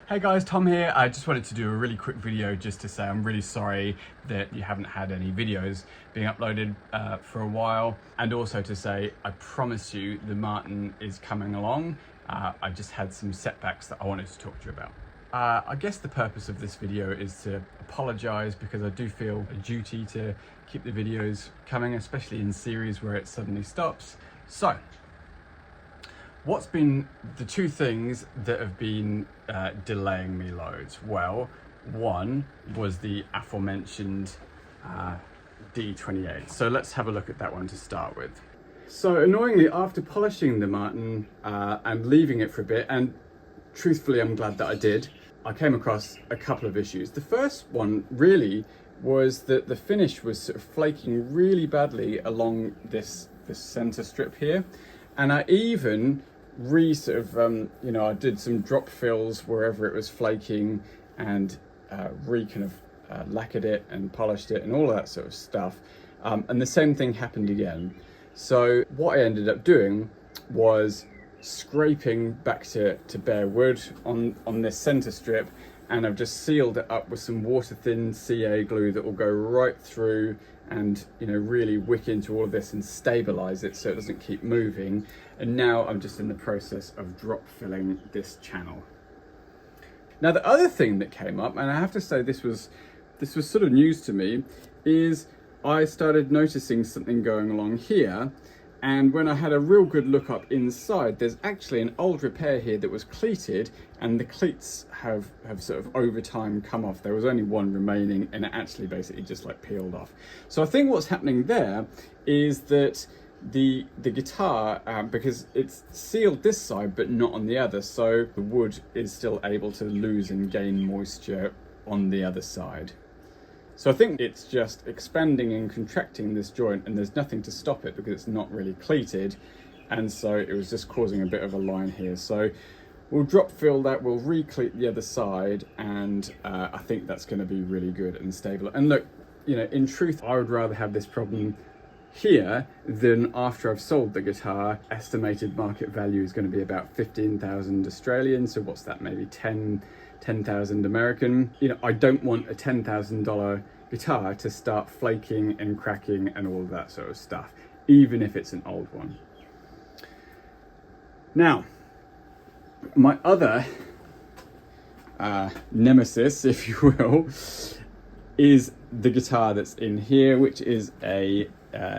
Hey guys, Tom here. I just wanted to do a really quick video just to say I'm really sorry that you haven't had any videos being uploaded for a while, and also to say I promise you the Martin is coming along. I just had some setbacks that I wanted to talk to you about. I guess the purpose of this video is to apologize because I do feel a duty to keep the videos coming, especially in series where it suddenly stops. So, what's been the two things that have been delaying me loads? Well, one was the aforementioned D28. So let's have a look at that one to start with. So annoyingly, after polishing the Martin and leaving it for a bit, and truthfully I'm glad that I did, I came across a couple of issues. The first one really was that the finish was sort of flaking really badly along this center strip here. And I even I did some drop fills wherever it was flaking and lacquered it and polished it and all of that sort of stuff. And the same thing happened again. So what I ended up doing was scraping back to bare wood on this center strip, and I've just sealed it up with some water thin CA glue that will go right through and really wick into all of this and stabilize it so it doesn't keep moving. And now I'm just in the process of drop filling this channel. Now the other thing that came up, and I have to say this was sort of news to me, is I started noticing something going along here. And when I had a real good look up inside, there's actually an old repair here that was cleated, and the cleats have sort of over time come off. There was only one remaining, and it actually basically just like peeled off. So I think what's happening there is that the guitar, because it's sealed this side but not on the other, so the wood is still able to lose and gain moisture on the other side. So I think it's just expanding and contracting this joint, and there's nothing to stop it because it's not really cleated. And so it was just causing a bit of a line here. So we'll drop fill that, we'll re-cleat the other side, and I think that's going to be really good and stable. And look, in truth, I would rather have this problem here than after I've sold the guitar. Estimated market value is going to be about 15,000 Australian. So what's that, maybe 10,000 American. I don't want a $10,000 guitar to start flaking and cracking and all of that sort of stuff, even if it's an old one. Now, my other nemesis, if you will, is the guitar that's in here, which is a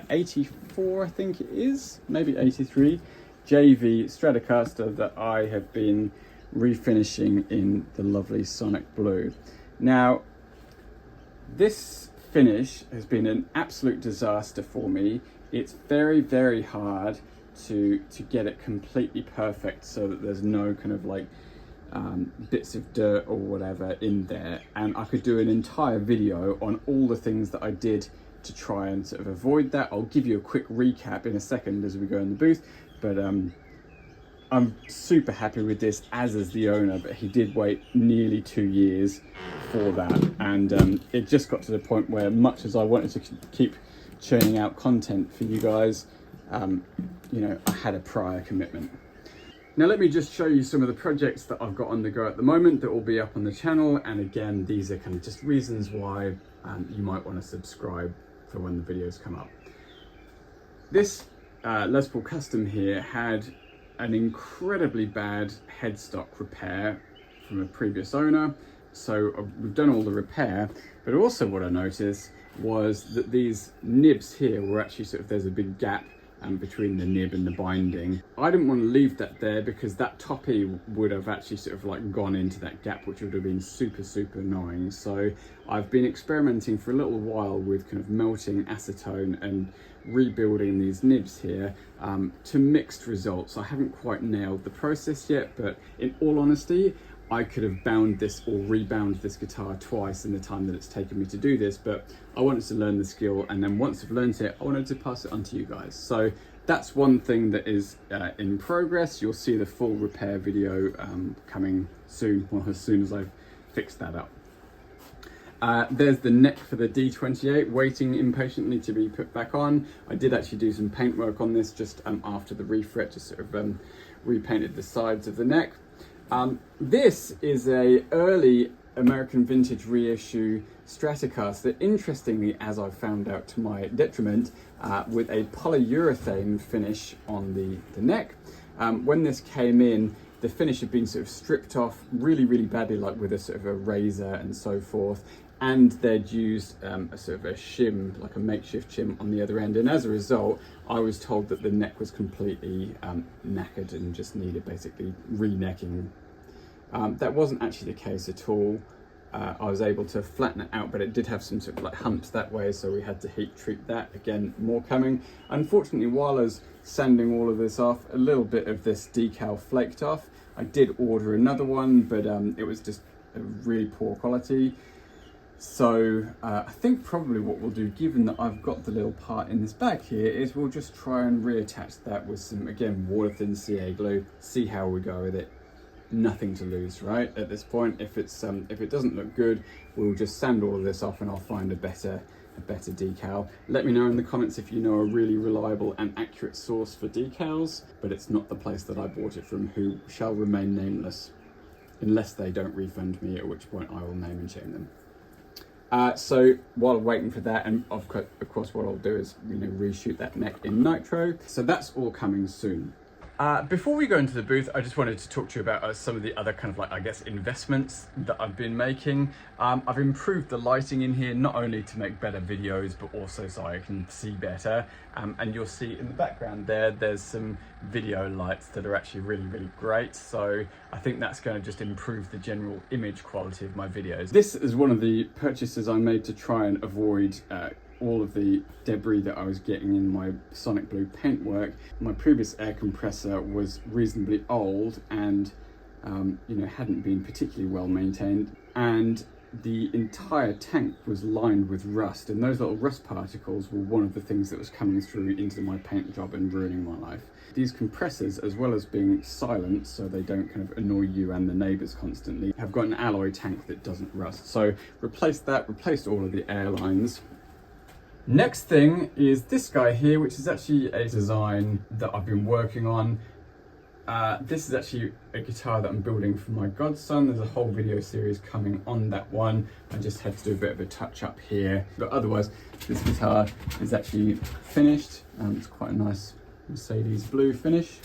84, I think it is, maybe 83, JV Stratocaster that I have been refinishing in the lovely Sonic Blue. Now, this finish has been an absolute disaster for me. It's very, very hard to get it completely perfect so that there's no kind of like bits of dirt or whatever in there. And I could do an entire video on all the things that I did to try and sort of avoid that. I'll give you a quick recap in a second as we go in the booth, but I'm super happy with this, as is the owner, but he did wait nearly 2 years for that. And it just got to the point where, much as I wanted to keep churning out content for you guys, I had a prior commitment. Now let me just show you some of the projects that I've got on the go at the moment that will be up on the channel. And again, these are kind of just reasons why you might want to subscribe for when the videos come up. This Les Paul Custom here had an incredibly bad headstock repair from a previous owner. So we've done all the repair, but also what I noticed was that these nibs here were actually there's a big gap between the nib and the binding. I didn't want to leave that there because that toppy would have actually gone into that gap, which would have been super, super annoying. So I've been experimenting for a little while with kind of melting acetone and rebuilding these nibs here to mixed results. I haven't quite nailed the process yet, but in all honesty, I could have bound this or rebound this guitar twice in the time that it's taken me to do this, but I wanted to learn the skill, and then once I've learned it, I wanted to pass it on to you guys. So that's one thing that is in progress. You'll see the full repair video coming soon, well, as soon as I've fixed that up. There's the neck for the D28 waiting impatiently to be put back on. I did actually do some paint work on this just after the refret, just repainted the sides of the neck. This is a early American vintage reissue Stratocaster that, interestingly, as I found out to my detriment, with a polyurethane finish on the neck. When this came in, the finish had been sort of stripped off really, really badly, like with a sort of a razor and so forth. And they'd used a sort of a shim, like a makeshift shim on the other end. And as a result, I was told that the neck was completely knackered and just needed basically re-necking. That wasn't actually the case at all. I was able to flatten it out, but it did have some sort of like humps that way, so we had to heat treat that. Again, more coming. Unfortunately, while I was sanding all of this off, a little bit of this decal flaked off. I did order another one, but it was just a really poor quality. So I think probably what we'll do, given that I've got the little part in this bag here, is we'll just try and reattach that with some, again, water thin CA glue, see how we go with it. Nothing to lose, right? At this point, if it doesn't look good, we'll just sand all of this off and I'll find a better decal. Let me know in the comments if you know a really reliable and accurate source for decals, but it's not the place that I bought it from, who shall remain nameless, unless they don't refund me, at which point I will name and shame them. So while I'm waiting for that, and of course what I'll do is reshoot that neck in nitro. So that's all coming soon. Before we go into the booth, I just wanted to talk to you about some of the other kind of like, I guess, investments that I've been making. I've improved the lighting in here, not only to make better videos, but also so I can see better. And you'll see in the background there's some video lights that are actually really, really great. So I think that's going to just improve the general image quality of my videos. This is one of the purchases I made to try and avoid all of the debris that I was getting in my Sonic Blue paintwork. My previous air compressor was reasonably old and hadn't been particularly well maintained, and the entire tank was lined with rust, and those little rust particles were one of the things that was coming through into my paint job and ruining my life. These compressors, as well as being silent so they don't kind of annoy you and the neighbors constantly, have got an alloy tank that doesn't rust. So replaced all of the air lines. Next thing is this guy here, which is actually a design that I've been working on. This is actually a guitar that I'm building for my godson. There's a whole video series coming on that one. I just had to do a bit of a touch up here. But otherwise, this guitar is actually finished. It's quite a nice Mercedes blue finish.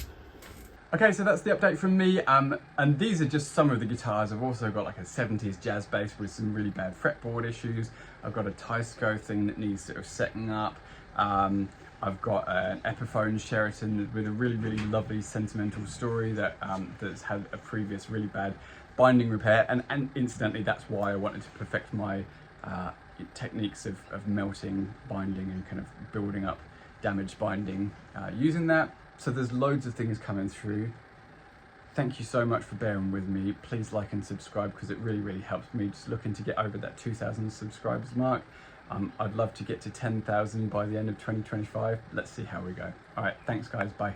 Okay, so that's the update from me, and these are just some of the guitars. I've also got like a 70s jazz bass with some really bad fretboard issues. I've got a Tysco thing that needs sort of setting up. I've got an Epiphone Sheraton with a really, really lovely sentimental story that that's had a previous really bad binding repair, and incidentally, that's why I wanted to perfect my techniques of melting binding and kind of building up damaged binding using that. So there's loads of things coming through. Thank you so much for bearing with me. Please like and subscribe, because it really, really helps me. Just looking to get over that 2,000 subscribers mark. I'd love to get to 10,000 by the end of 2025. Let's see how we go. All right, thanks guys, bye.